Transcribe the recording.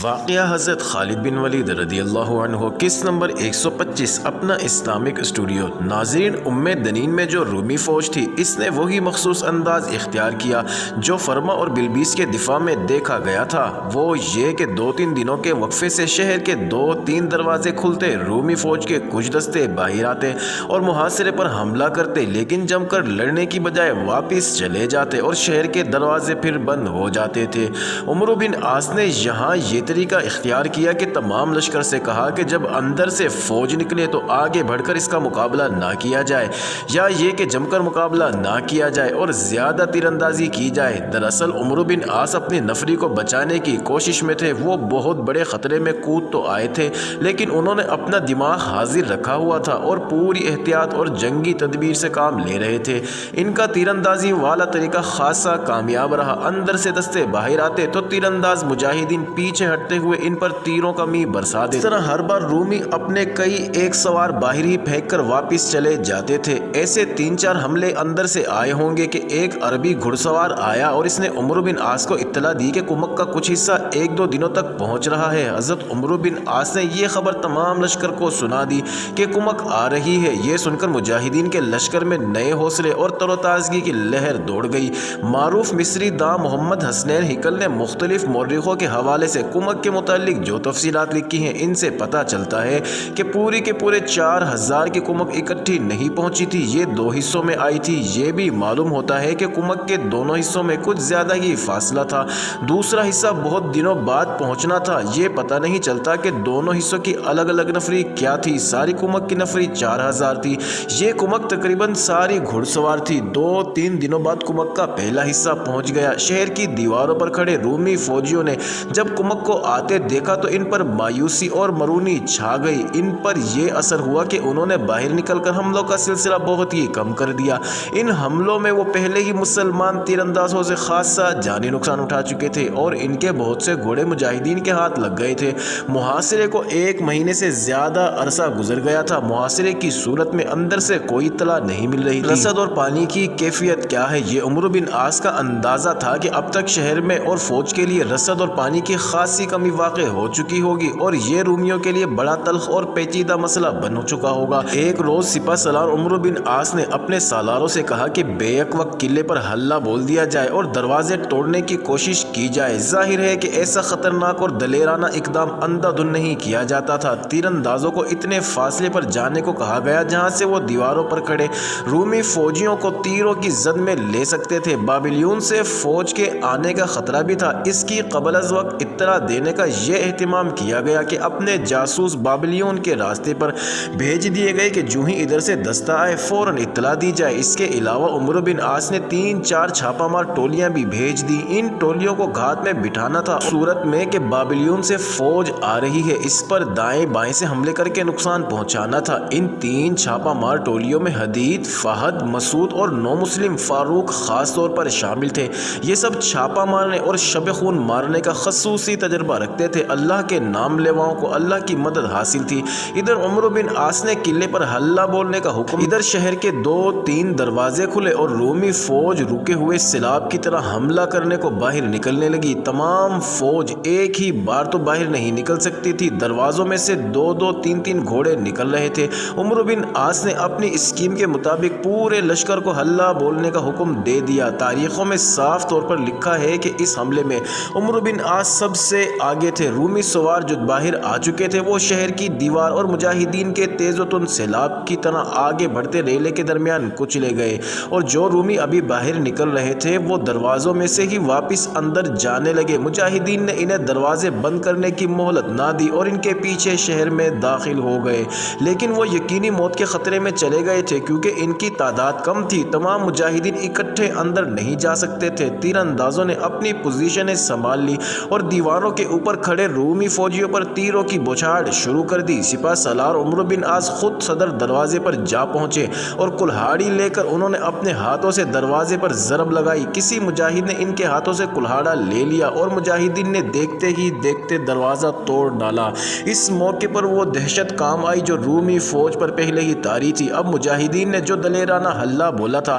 واقعہ حضرت خالد بن ولید رضی اللہ عنہ قسط نمبر 125 اپنا اسلامک اسٹوڈیو۔ ناظرین، دنین میں جو رومی فوج تھی اس نے وہی مخصوص انداز اختیار کیا جو فرما اور بلبیس کے دفاع میں دیکھا گیا تھا۔ وہ یہ کہ 2-3 دنوں کے وقفے سے شہر کے 2-3 دروازے کھلتے، رومی فوج کے کچھ دستے باہر آتے اور محاصرے پر حملہ کرتے، لیکن جم کر لڑنے کی بجائے واپس چلے جاتے اور شہر کے دروازے پھر بند ہو جاتے تھے۔ عمرو بن عاص نے یہاں یہ طریقہ اختیار کیا کہ تمام لشکر سے کہا کہ جب اندر سے فوج نکلے تو آگے بڑھ کر اس کا مقابلہ نہ کیا جائے، یا یہ کہ جم کر مقابلہ نہ کیا جائے اور زیادہ تیر اندازی کی جائے۔ دراصل عمرو بن عاص اپنی نفری کو بچانے کی کوشش میں تھے۔ وہ بہت بڑے خطرے میں کود تو آئے تھے، لیکن انہوں نے اپنا دماغ حاضر رکھا ہوا تھا اور پوری احتیاط اور جنگی تدبیر سے کام لے رہے تھے۔ ان کا تیر اندازی والا طریقہ خاصا کامیاب رہا۔ اندر سے دستے باہر آتے تو تیر انداز مجاہدین پیچھے ہٹتے ہوئے ان پر تیروں کا می برسا دیتے۔ اس طرح ہر بار رومی اپنے کئی ایک سوار باہر ہی پھینک کر واپس چلے جاتے تھے۔ ایسے 3-4 حملے اندر سے آئے ہوں گے کہ ایک عربی گھڑ سوار آیا اور اس نے عمرو بن عاص کو اطلاع دی کہ کمک کا کچھ حصہ 1-2 دنوں تک پہنچ رہا ہے۔ حضرت عمرو بن عاص نے یہ خبر تمام لشکر کو سنا دی کہ کمک آ رہی ہے۔ یہ سن کر مجاہدین کے لشکر میں نئے حوصلے اور تر و تازگی کی لہر دوڑ گئی۔ معروف مصری داں محمد حسنین ہیکل نے مختلف مورخوں کے حوالے سے کمک کے متعلق جو تفصیلات لکھی ہیں ان سے پتہ چلتا ہے کہ پوری کے پورے 4000 کی کمک اکٹھی نہیں پہنچی تھی، یہ 2 حصوں میں آئی تھی۔ یہ بھی معلوم ہوتا ہے کہ کمک کے دونوں حصوں میں کچھ زیادہ ہی فاصلہ تھا، دوسرا حصہ بہت دنوں بعد پہنچنا تھا۔ یہ پتہ نہیں چلتا کہ دونوں حصوں کی الگ الگ نفری کیا تھی۔ ساری کمک کی نفری 4000 تھی۔ یہ کمک تقریباً ساری گھڑ سوار تھی۔ 2-3 دنوں بعد کمک کا پہلا حصہ پہنچ گیا۔ شہر کی دیواروں پر کھڑے رومی فوجیوں نے جب کمک کو آتے دیکھا تو ان پر مایوسی اور مرونی چھا گئی۔ ان پر یہ اثر ہوا کہ انہوں نے باہر نکل کر حملوں کا سلسلہ بہت ہی کم کر دیا۔ ان حملوں میں وہ پہلے ہی مسلمان تیر اندازوں سے خاصا جانی نقصان اٹھا چکے تھے اور ان کے بہت سے گھوڑے مجاہدین کے ہاتھ لگ گئے تھے۔ محاصرے کو 1 مہینے سے زیادہ عرصہ گزر گیا تھا۔ محاصرے کی صورت میں اندر سے کوئی اطلاع نہیں مل رہی تھی۔ رسد اور پانی کی کیفیت کیا ہے؟ یہ عمرو بن عاص کا اندازہ تھا کہ اب تک شہر میں اور فوج کے لیے رسد اور پانی کی خاصی کمی واقع ہو چکی ہوگی اور یہ رومیوں کے لیے بڑا تلخ اور پیچیدہ مسئلہ بن چکا ہوگا۔ ایک روز سپہ سالار عمرو بن عاص نے اپنے سالاروں سے کہا کہ بیک وقت قلعے پر حلہ بول دیا جائے اور دروازے توڑنے کی کوشش کی جائے۔ ظاہر ہے کہ ایسا خطرناک اور دلیرانہ اقدام اندھا دھند نہیں کیا جاتا تھا۔ تیر اندازوں کو اتنے فاصلے پر جانے کو کہا گیا جہاں سے وہ دیواروں پر کھڑے رومی فوجیوں کو تیروں کی زد میں لے سکتے تھے۔ بابلیون سے فوج کے آنے کا خطرہ بھی تھا۔ اس کی قبل از وقت اطلاع دینے کا یہ اہتمام کیا گیا کہ اپنے جاسوس بابلیون کے راستے پر بھیج دیے گئے کہ جو ہی ادھر سے دستہ آئے فوراً اطلاع دی جائے۔ اس کے علاوہ عمرو بن عاص نے 3-4 چھاپہ مار ٹولیاں بھی بھیج دی۔ ان ٹولیوں کو گھات میں بٹھانا تھا صورت میں کہ بابلیون سے فوج آ رہی ہے، اس پر دائیں بائیں سے حملے کر کے نقصان پہنچانا تھا۔ ان 3 چھاپہ مار ٹولیوں میں حدید، فہد، مسعود اور نو مسلم فاروق خاص طور پر شامل تھے۔ یہ سب چھاپہ مارنے اور شب خون مارنے کا خصوصی تجربہ رکھتے تھے۔ اللہ کے نام لیواؤں کو اللہ کی مدد حاصل تھی۔ ادھر عمرو بن عاص نے قلعے پر حلہ بولنے کا حکم، ادھر شہر کے 2-3 دروازے کھلے اور رومی فوج رکے ہوئے سیلاب کی طرح حملہ کرنے کو باہر نکلنے لگی۔ تمام فوج ایک ہی بار تو باہر نہیں نکل سکتی تھی۔ دروازوں میں سے 2-2 3-3 گھوڑے نکل رہے تھے۔ عمرو بن عاص نے اپنی اسکیم کے مطابق پورے لشکر کو حلہ بولنے کا حکم دے دیا۔ تاریخوں میں صاف طور پر لکھا ہے کہ اس حملے میں عمرو بن عاص سب سے آگے تھے۔ رومی سوار جو باہر آ چکے تھے وہ شہر کی دیوار اور مجاہدین کے تیز و تند سیلاب کی طرح آگے بڑھتے ریلے کے درمیان کچلے گئے، اور جو رومی ابھی باہر نکل رہے تھے وہ دروازوں میں سے ہی واپس اندر جانے لگے۔ مجاہدین نے انہیں دروازے بند کرنے کی مہلت نہ دی اور ان کے پیچھے شہر میں داخل ہو گئے، لیکن وہ یقینی موت کے خطرے میں چلے گئے تھے کیونکہ ان کی تعداد کم تھی۔ تمام مجاہدین اکٹھے اندر نہیں جا سکتے تھے۔ تیر اندازوں نے اپنی پوزیشنیں سنبھال لی اور دیواروں کے اوپر کھڑے رومی فوجیوں پر تیروں کی بوچھاڑ شروع کر دی۔ سپہ سالار عمرو بن عاص خود صدر دروازے پر جا پہنچے اور کلہاڑی لے کر انہوں نے اپنے ہاتھوں سے دروازے پر ضرب لگائی۔ کسی مجاہد نے ان کے ہاتھوں سے کلہاڑا لے لیا اور مجاہدین نے دیکھتے ہی دیکھتے دروازہ توڑ ڈالا۔ اس موقع پر وہ دہشت کام آئی جو رومی فوج پر پہلے ہی طاری تھی۔ اب مجاہدین نے جو دلیرانہ حلہ بولا تھا